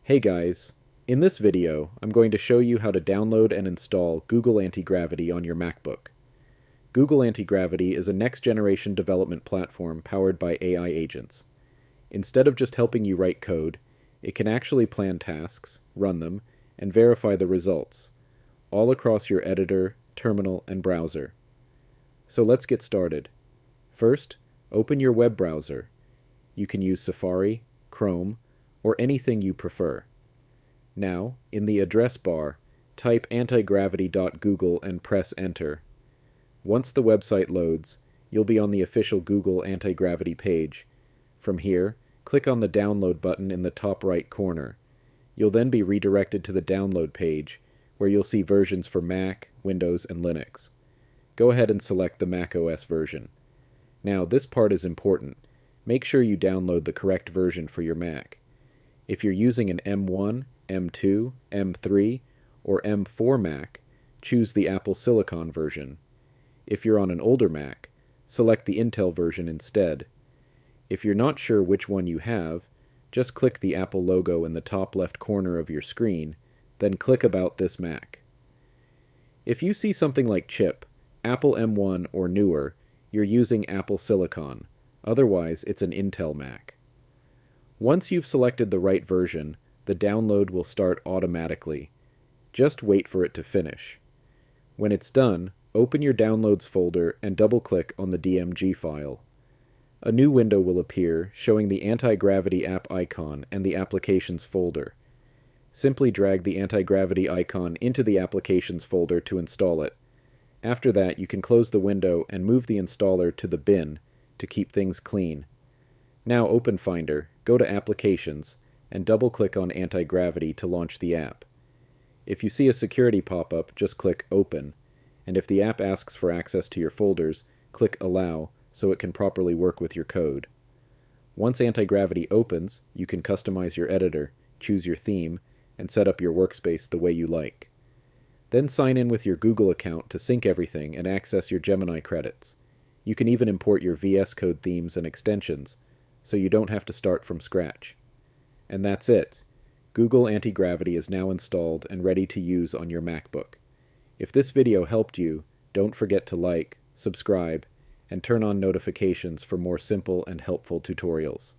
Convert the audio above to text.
Hey guys, in this video, I'm going to show you how to download and install Google Antigravity on your MacBook. Google Antigravity is a next-generation development platform powered by AI agents. Instead of just helping you write code, it can actually plan tasks, run them, and verify the results, all across your editor, terminal, and browser. So let's get started. First, open your web browser. You can use Safari, Chrome, or anything you prefer. Now, in the address bar, type antigravity.google and press enter. Once the website loads, you'll be on the official Google Antigravity page. From here, click on the download button in the top right corner. You'll then be redirected to the download page, where you'll see versions for Mac, Windows, and Linux. Go ahead and select the macOS version. Now, this part is important. Make sure you download the correct version for your Mac. If you're using an M1, M2, M3, or M4 Mac, choose the Apple Silicon version. If you're on an older Mac, select the Intel version instead. If you're not sure which one you have, just click the Apple logo in the top left corner of your screen, then click About this Mac. If you see something like chip, Apple M1 or newer, you're using Apple Silicon. Otherwise, it's an Intel Mac. Once you've selected the right version, the download will start automatically. Just wait for it to finish. When it's done, open your Downloads folder and double-click on the DMG file. A new window will appear showing the Antigravity app icon and the Applications folder. Simply drag the Antigravity icon into the Applications folder to install it. After that, you can close the window and move the installer to the bin to keep things clean. Now open Finder, go to Applications, and double-click on Antigravity to launch the app. If you see a security pop-up, just click Open, and if the app asks for access to your folders, click Allow so it can properly work with your code. Once Antigravity opens, you can customize your editor, choose your theme, and set up your workspace the way you like. Then sign in with your Google account to sync everything and access your Gemini credits. You can even import your VS Code themes and extensions, so you don't have to start from scratch. And that's it. Google Antigravity is now installed and ready to use on your MacBook. If this video helped you, don't forget to like, subscribe, and turn on notifications for more simple and helpful tutorials.